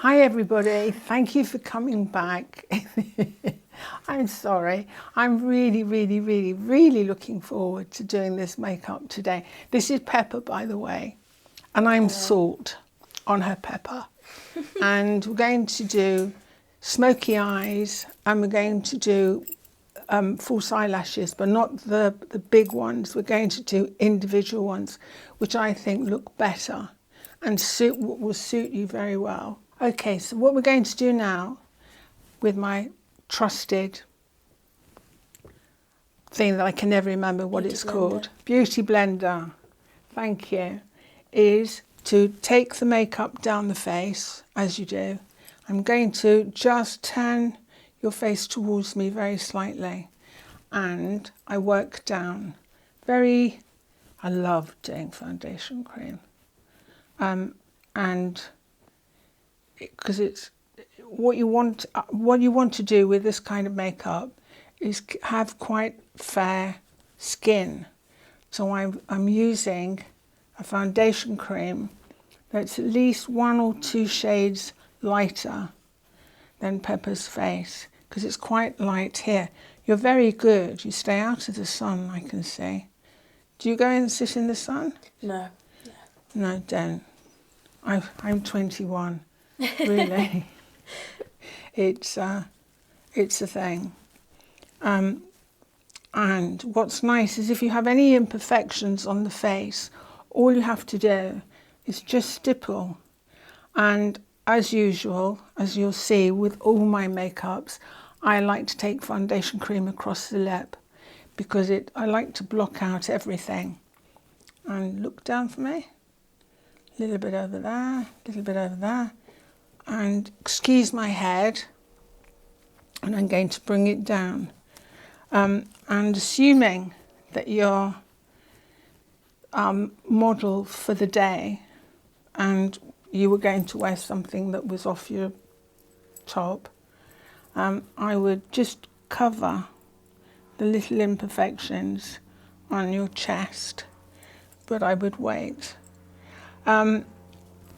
Hi everybody, thank you for coming back. I'm sorry, I'm really looking forward to doing this makeup today. This is Pepper, by the way, and I'm Salt on her Pepper. And we're going to do Smokey Eyes, and we're going to do false eyelashes, but not the big ones. We're going to do individual ones, which I think look better and will suit you very well. Okay, so what we're going to do now with my trusted thing that I can never remember what it's called, Beauty Blender, thank you, is to take the makeup down the face, as you do. I'm going to just turn your face towards me very slightly, and I work down. I love doing foundation cream. And because it's what you want to do with this kind of makeup is have quite fair skin. So I'm using a foundation cream that's at least 1 or 2 shades lighter than Pepper's face, because it's quite light here. You're very good. You stay out of the sun, I can see. Do you go and sit in the sun? No. No, don't. I'm 21. Really. It's a thing. And what's nice is if you have any imperfections on the face, all you have to do is just stipple. And as usual, as you'll see with all my makeups, I like to take foundation cream across the lip because I like to block out everything. And look down for me. A little bit over there, a little bit over there. And excuse my head, and I'm going to bring it down. And assuming that your model for the day, and you were going to wear something that was off your top, I would just cover the little imperfections on your chest, but I would wait. And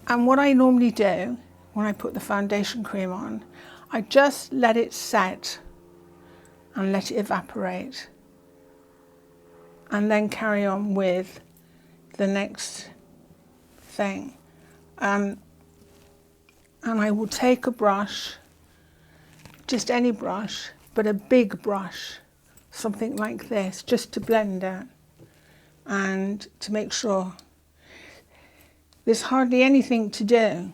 what I normally do when I put the foundation cream on, I just let it set and let it evaporate, and then carry on with the next thing. And I will take a brush, just any brush, but a big brush, something like this, just to blend it and to make sure. There's hardly anything to do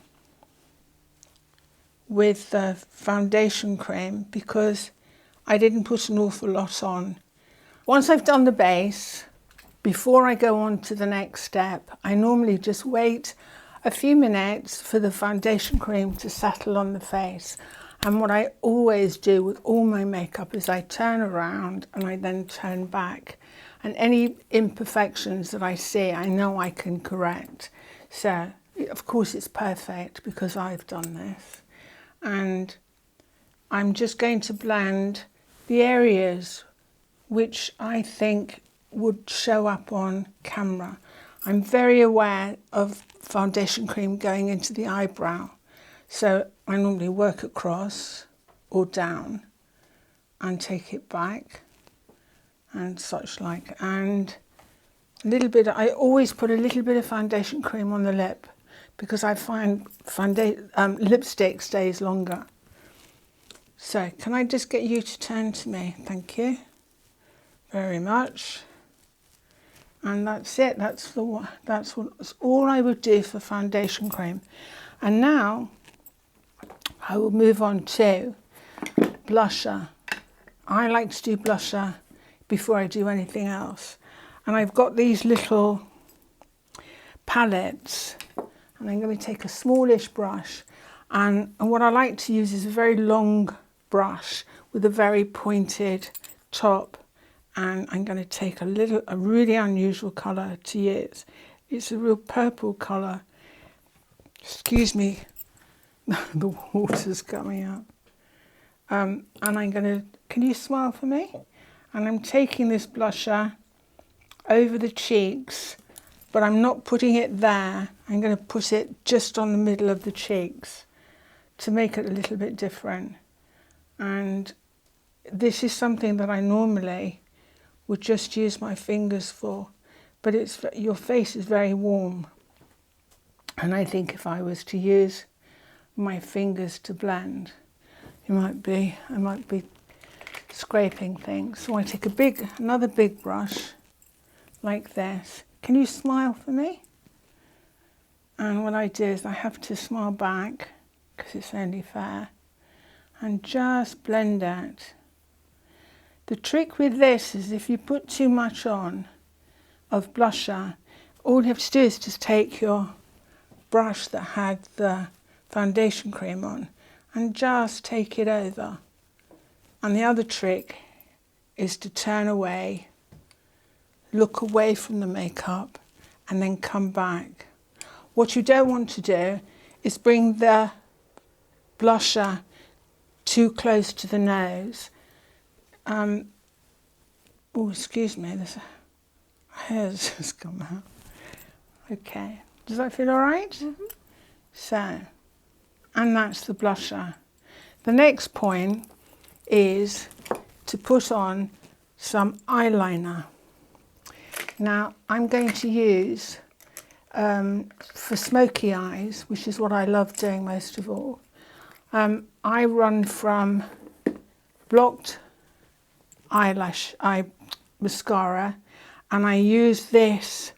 with the foundation cream because I didn't put an awful lot on. Once I've done the base, before I go on to the next step, I normally just wait a few minutes for the foundation cream to settle on the face. And what I always do with all my makeup is I turn around and I then turn back. And any imperfections that I see, I know I can correct. So, of course, it's perfect because I've done this. And I'm just going to blend the areas which I think would show up on camera. I'm very aware of foundation cream going into the eyebrow. So I normally work across or down and take it back and such like. And I always put a little bit of foundation cream on the lip because I find lipstick stays longer. So can I just get you to turn to me? Thank you very much. And that's it. That's all I would do for foundation cream. And now I will move on to blusher. I like to do blusher before I do anything else. And I've got these little palettes, and I'm going to take a smallish brush. And what I like to use is a very long brush with a very pointed top. And I'm going to take a really unusual colour to use. It's a real purple colour. Excuse me, the water's coming up. And I'm going to, can you smile for me? And I'm taking this blusher over the cheeks, but I'm not putting it there. I'm going to put it just on the middle of the cheeks. to make it a little bit different. And this is something that I normally would just use my fingers for, but your face is very warm, and I think if I was to use my fingers to blend, I might be scraping things. So I take another big brush like this. Can you smile for me? And what I do is I have to smile back because it's only fair, and just blend it. The trick with this is if you put too much on of blusher, all you have to do is just take your brush that had the foundation cream on and just take it over. And the other trick is to turn away, look away from the makeup, and then come back. What you don't want to do is bring the blusher too close to the nose. Oh, excuse me, there's a hair's just come out. Okay, does that feel all right? Mm-hmm. So, and that's the blusher. The next point is to put on some eyeliner. Now, I'm going to use, for Smokey Eyes, which is what I love doing most of all, I run from blocked eye mascara, and I use this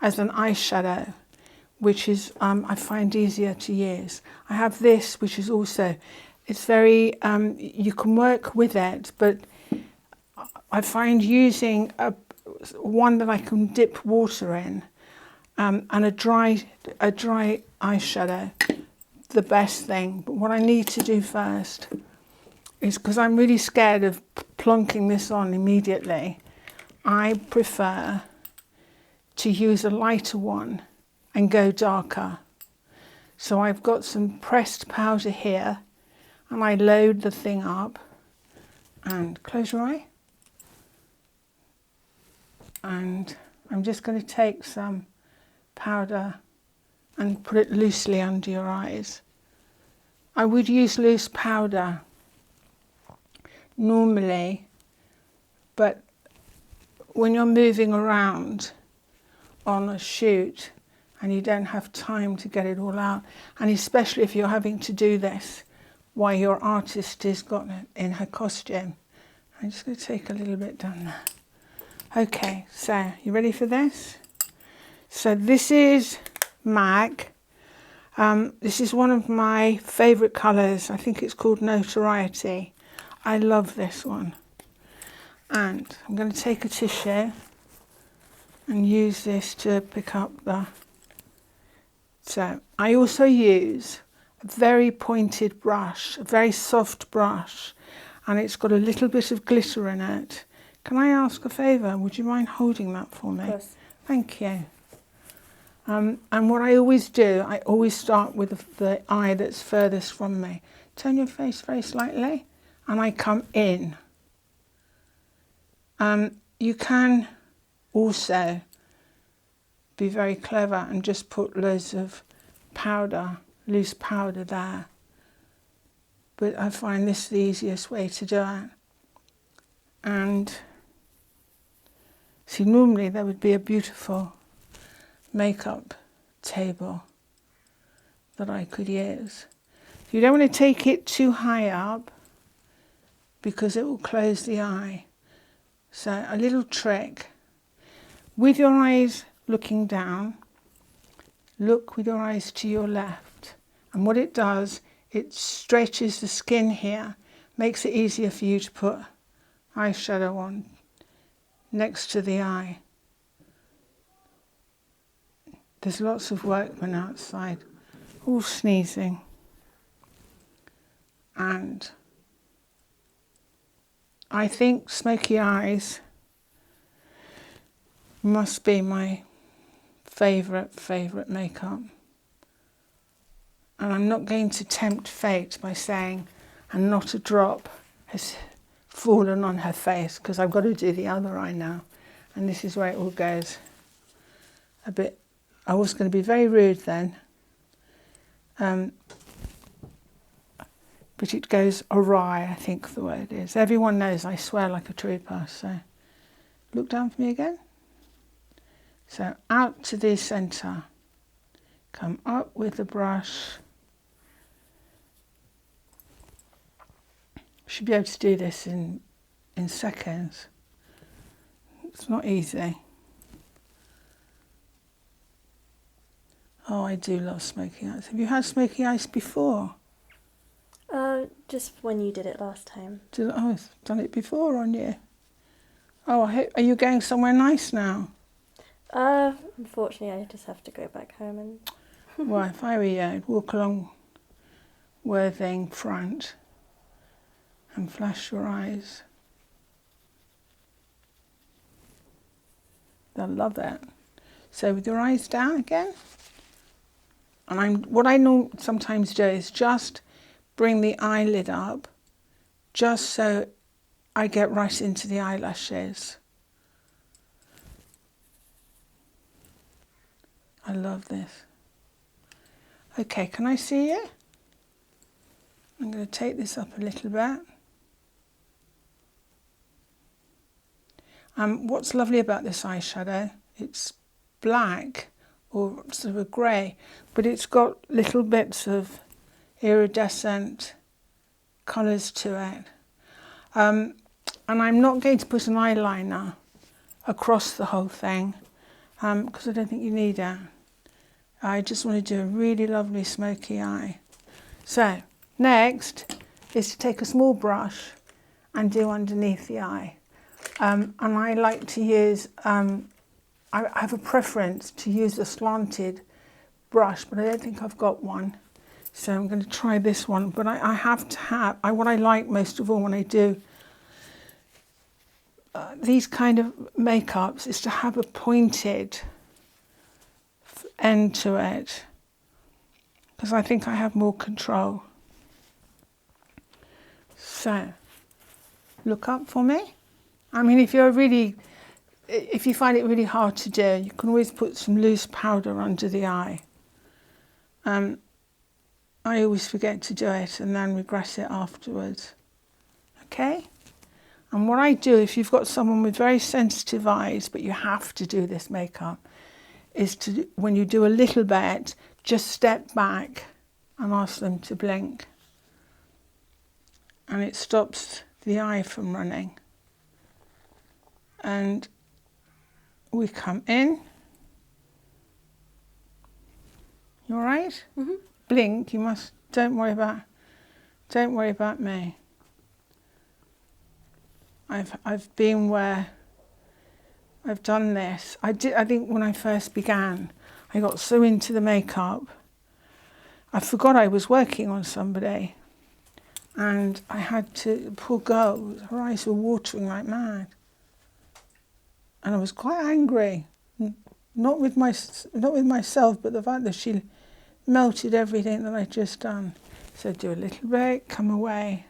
as an eyeshadow, which is I find easier to use. I have this, which is also, it's very, you can work with it, but I find using one that I can dip water in, and a dry eyeshadow, the best thing. But what I need to do first is, because I'm really scared of plonking this on immediately, I prefer to use a lighter one and go darker. So I've got some pressed powder here, and I load the thing up, and close your eye. And I'm just going to take some powder and put it loosely under your eyes. I would use loose powder normally, but when you're moving around on a shoot and you don't have time to get it all out, and especially if you're having to do this while your artist has got it in her costume, I'm just going to take a little bit down there. Okay, so you ready for this? So this is MAC. This is one of my favourite colours. I think it's called Notoriety. I love this one. And I'm going to take a tissue and use this to pick up the... So I also use a very pointed brush, a very soft brush, and it's got a little bit of glitter in it. Can I ask a favour? Would you mind holding that for me? Yes. Thank you. And what I always do, I always start with the eye that's furthest from me. Turn your face very slightly, and I come in. You can also be very clever and just put loads of powder, loose powder there. But I find this the easiest way to do it. And see, normally there would be a beautiful makeup table that I could use. You don't want to take it too high up because it will close the eye. So a little trick, with your eyes looking down, look with your eyes to your left, and what it does, it stretches the skin here, makes it easier for you to put eyeshadow on next to the eye. There's lots of workmen outside, all sneezing. And I think Smokey Eyes must be my favourite makeup. And I'm not going to tempt fate by saying, and not a drop has fallen on her face, because I've got to do the other eye now. And this is where it all goes a bit. I was going to be very rude then. but it goes awry, I think the word is. Everyone knows I swear like a trooper, so look down for me again. So out to the centre, come up with the brush. Should be able to do this in seconds. It's not easy. Oh, I do love Smokey Eyes. Have you had Smokey Eyes before? Just when you did it last time. Oh, I've done it before on you. Oh, are you going somewhere nice now? Unfortunately, I just have to go back home and... Well, if I were you, I'd walk along Worthing front and flash your eyes. They'll love it. So with your eyes down again. And what I sometimes do is just bring the eyelid up, just so I get right into the eyelashes. I love this. Okay, can I see you? I'm going to take this up a little bit. What's lovely about this eyeshadow, it's black or sort of a grey, but it's got little bits of iridescent colours to it. And I'm not going to put an eyeliner across the whole thing because I don't think you need it. I just want to do a really lovely smoky eye. So next is to take a small brush and do underneath the eye. And I like to use, I have a preference to use a slanted brush, but I don't think I've got one. So I'm going to try this one, but I have to have, what I like most of all when I do these kind of makeups is to have a pointed end to it, because I think I have more control. So, look up for me. I mean, if you find it really hard to do, you can always put some loose powder under the eye. I always forget to do it and then regret it afterwards. Okay? And what I do, if you've got someone with very sensitive eyes, but you have to do this makeup, is to, when you do a little bit, just step back and ask them to blink. And it stops the eye from running. And we come in. You all right? Mm-hmm. Blink. You must. Don't worry about me. I've been where I've done this. I think when I first began, I got so into the makeup, I forgot I was working on somebody, and I had to. Poor girl, her eyes were watering like mad. And I was quite angry, not with myself, but the fact that she melted everything that I'd just done. So do a little bit, come away,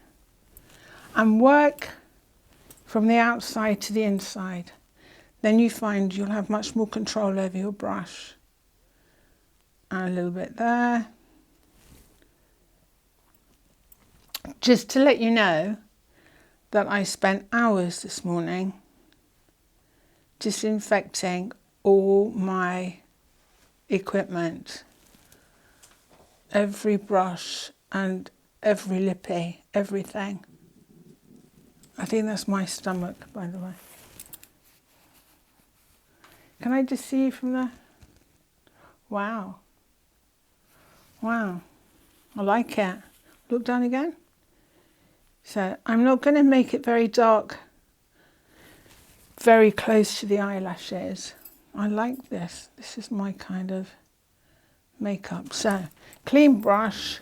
and work from the outside to the inside. Then you find you'll have much more control over your brush. And a little bit there. Just to let you know that I spent hours this morning disinfecting all my equipment, every brush and every lippy, everything. I think that's my stomach, by the way. Can I just see you from there? Wow. Wow. I like it. Look down again. So I'm not going to make it very dark, very close to the eyelashes. I like this. This is my kind of makeup. So, clean brush.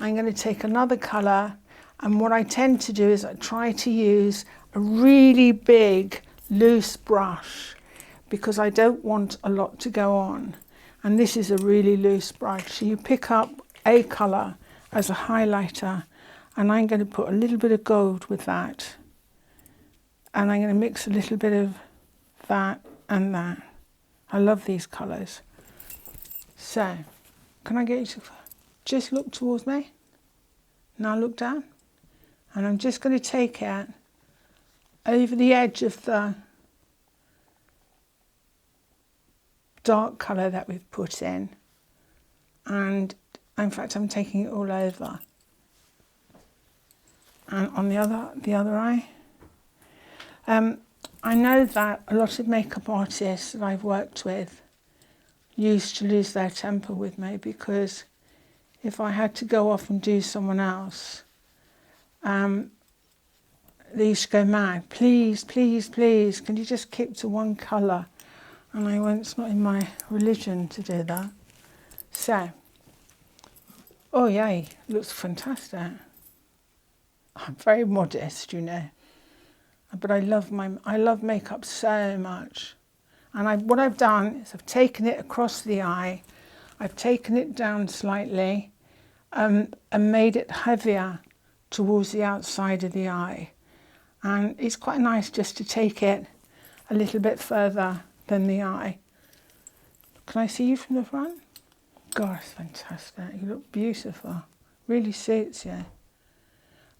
I'm going to take another colour, and what I tend to do is I try to use a really big, loose brush because I don't want a lot to go on. And this is a really loose brush. So you pick up a colour as a highlighter, and I'm going to put a little bit of gold with that. And I'm going to mix a little bit of that and that. I love these colours. So, can I get you to just look towards me? Now look down. And I'm just going to take it over the edge of the dark colour that we've put in. And in fact, I'm taking it all over. And on the other eye. I know that a lot of makeup artists that I've worked with used to lose their temper with me, because if I had to go off and do someone else, they used to go mad. Please, please, please, can you just keep to one colour? And I went, it's not in my religion to do that. So, oh yay, looks fantastic. I'm very modest, you know, but I love makeup so much. And what I've done is I've taken it across the eye, I've taken it down slightly, and made it heavier towards the outside of the eye. And it's quite nice just to take it a little bit further than the eye. Can I see you from the front? God, it's fantastic. You look beautiful. Really suits you.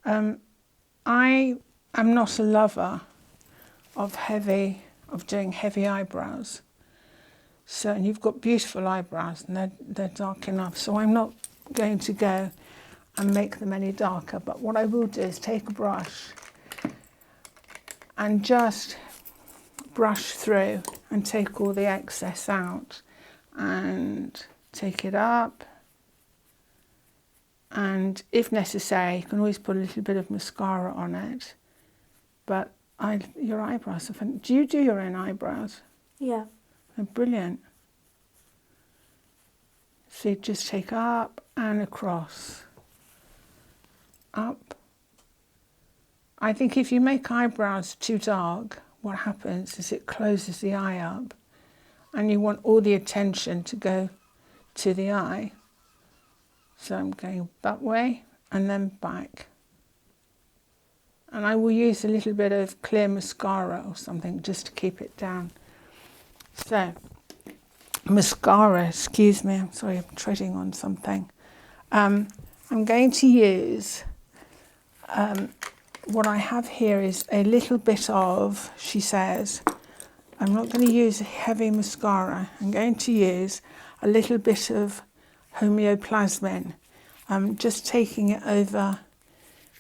I am not a lover of doing heavy eyebrows. So, and you've got beautiful eyebrows and they're dark enough. So I'm not going to go and make them any darker. But what I will do is take a brush and just brush through and take all the excess out and take it up. And if necessary, you can always put a little bit of mascara on it. But your eyebrows are fun. Do you do your own eyebrows? Yeah. They're brilliant. So you just take up and across. Up. I think if you make eyebrows too dark, what happens is it closes the eye up, and you want all the attention to go to the eye. So I'm going that way and then back. And I will use a little bit of clear mascara or something just to keep it down. So, mascara, excuse me, I'm sorry, I'm treading on something. I'm going to use, what I have here is a little bit of, she says, I'm not going to use a heavy mascara. I'm going to use a little bit of homeoplasmin. I'm just taking it over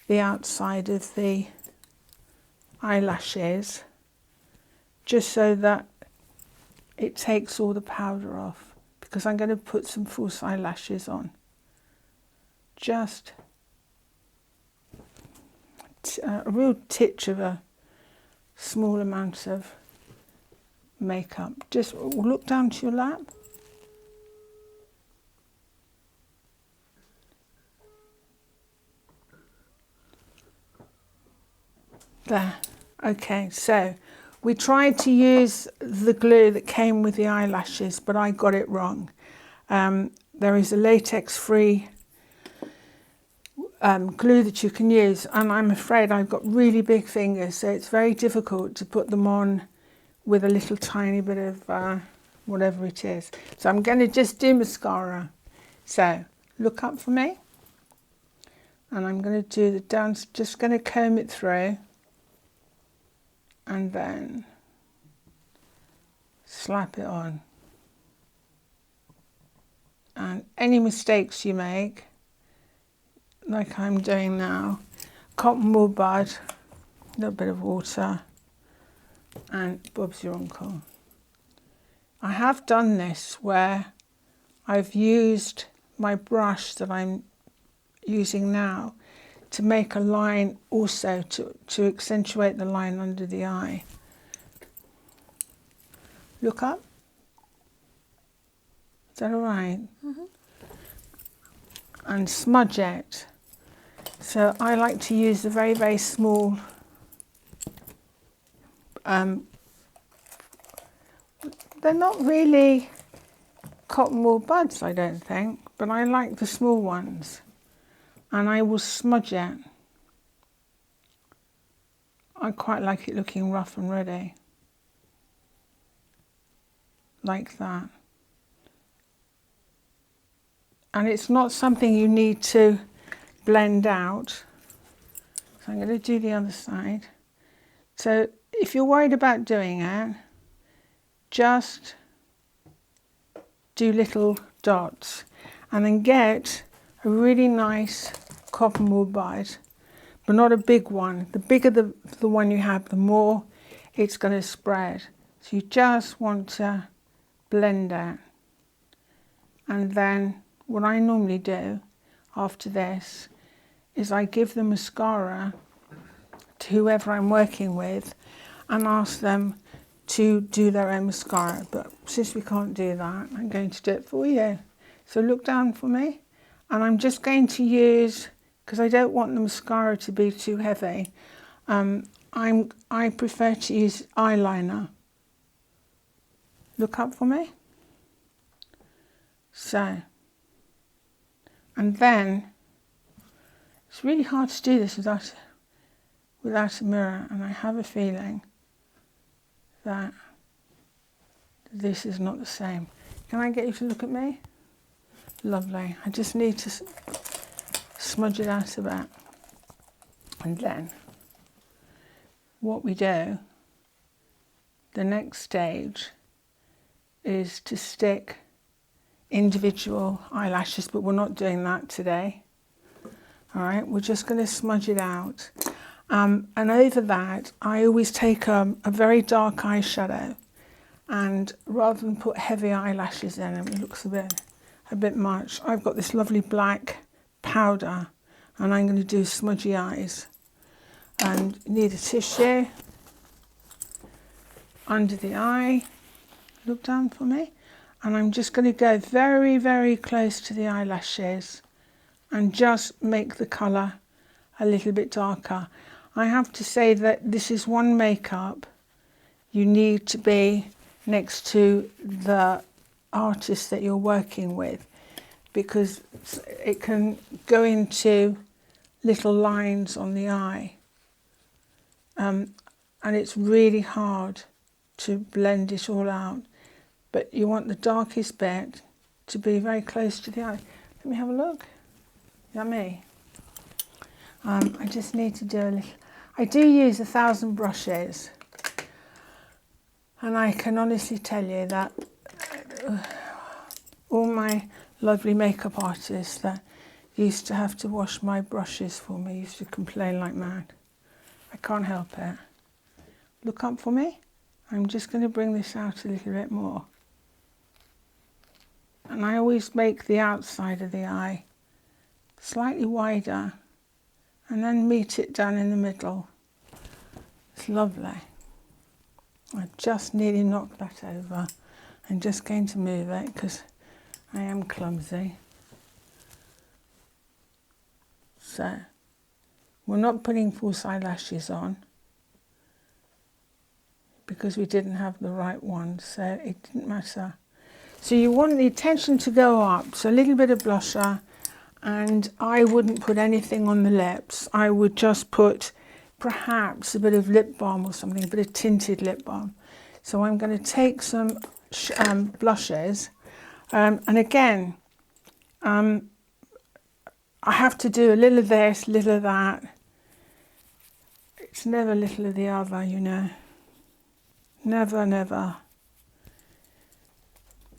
the outside of the eyelashes, just so that it takes all the powder off, because I'm going to put some false eyelashes on. Just a real titch of a small amount of makeup. Just look down to your lap. There. Okay, so we tried to use the glue that came with the eyelashes, but I got it wrong. There is a latex-free glue that you can use, and I'm afraid I've got really big fingers, so it's very difficult to put them on with a little tiny bit of whatever it is. So I'm going to just do mascara. So look up for me, and I'm going to do the down, just going to comb it through, and then slap it on. And any mistakes you make, like I'm doing now, cotton wool bud, a little bit of water, and Bob's your uncle. I have done this where I've used my brush that I'm using now to make a line also to accentuate the line under the eye. Look up. Is that all right? Mm-hmm. And smudge it. So I like to use the very, very small they're not really cotton wool buds, I don't think, but I like the small ones. And I will smudge it. I quite like it looking rough and ready. Like that. And it's not something you need to blend out. So I'm going to do the other side. So if you're worried about doing it, just do little dots and then get a really nice cotton wool bud, but not a big one. The bigger the one you have, the more it's going to spread. So you just want to blend it. And then what I normally do after this is I give the mascara to whoever I'm working with and ask them to do their own mascara. But since we can't do that, I'm going to do it for you. So look down for me. And I'm just going to use, because I don't want the mascara to be too heavy, I prefer to use eyeliner. Look up for me. So, and then, it's really hard to do this without a mirror, and I have a feeling that this is not the same. Can I get you to look at me? Lovely. I just need to smudge it out a bit. And then, what we do, the next stage, is to stick individual eyelashes, but we're not doing that today. All right, we're just going to smudge it out. And over that, I always take a very dark eyeshadow, and rather than put heavy eyelashes in, it looks a bit much. I've got this lovely black powder, and I'm going to do smudgy eyes. And need a tissue under the eye. Look down for me. And I'm just going to go very, very close to the eyelashes and just make the colour a little bit darker. I have to say that this is one makeup you need to be next to the artist that you're working with, because it can go into little lines on the eye. And it's really hard to blend it all out. But you want the darkest bit to be very close to the eye. Let me have a look. Is that me? I just need to do a little. I do use 1,000 brushes. And I can honestly tell you that all my lovely makeup artists that used to have to wash my brushes for me used to complain like mad. I can't help it. Look up for me. I'm just going to bring this out a little bit more. And I always make the outside of the eye slightly wider and then meet it down in the middle. It's lovely. I just nearly knocked that over. I'm just going to move it because I am clumsy. So, we're not putting false eyelashes on because we didn't have the right one, so it didn't matter. So you want the attention to go up, so a little bit of blusher, and I wouldn't put anything on the lips. I would just put perhaps a bit of lip balm or something, a bit of tinted lip balm. So I'm going to take some blushes, and again, I have to do a little of this, little of that. It's never little of the other, you know. Never, never.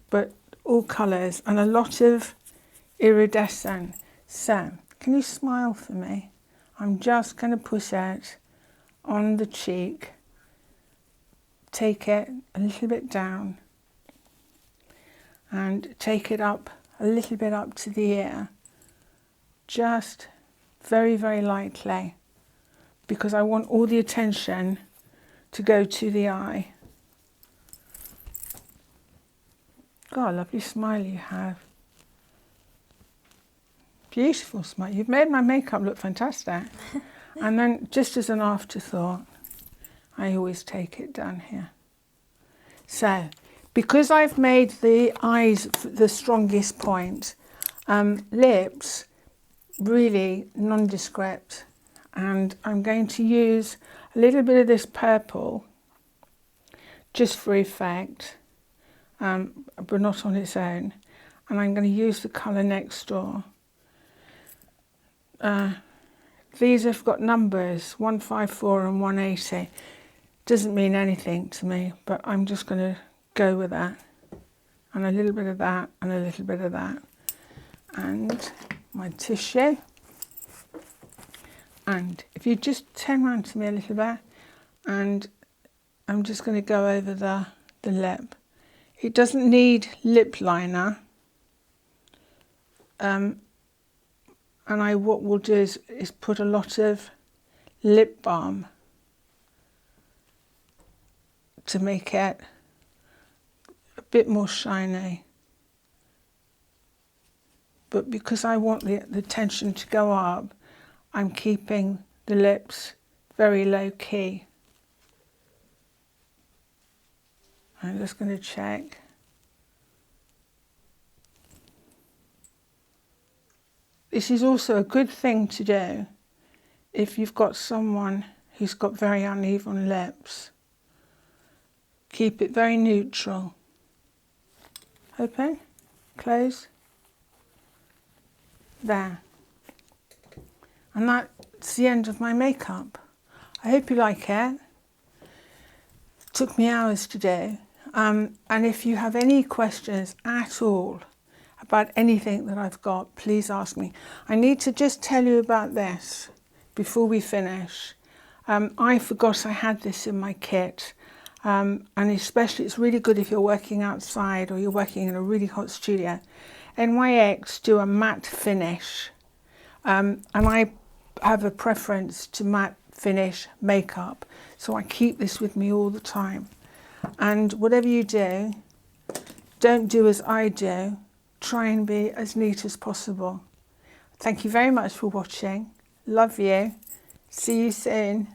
But all colours and a lot of iridescent. So, can you smile for me? I'm just going to put it on the cheek. Take it a little bit down. And take it up, a little bit up to the ear. Just very, very lightly. Because I want all the attention to go to the eye. God, a lovely smile you have. Beautiful smile. You've made my makeup look fantastic. And then, just as an afterthought, I always take it down here. So, because I've made the eyes the strongest point, lips, really nondescript. And I'm going to use a little bit of this purple, just for effect. But not on its own, and I'm going to use the colour Next Door. These have got numbers, 154 and 180. Doesn't mean anything to me, but I'm just going to go with that. And a little bit of that, and a little bit of that. And my tissue. And if you just turn around to me a little bit, and I'm just going to go over the lip. It doesn't need lip liner. And what we'll do is put a lot of lip balm to make it a bit more shiny. But because I want the tension to go up, I'm keeping the lips very low key. I'm just going to check. This is also a good thing to do if you've got someone who's got very uneven lips. Keep it very neutral. Open, close. There. And that's the end of my makeup. I hope you like it. It took me hours to do. And if you have any questions at all about anything that I've got, please ask me. I need to just tell you about this before we finish. I forgot I had this in my kit. And especially it's really good if you're working outside or you're working in a really hot studio. NYX do a matte finish. And I have a preference to matte finish makeup. So I keep this with me all the time. And whatever you do, don't do as I do. Try and be as neat as possible. Thank you very much for watching. Love you. See you soon.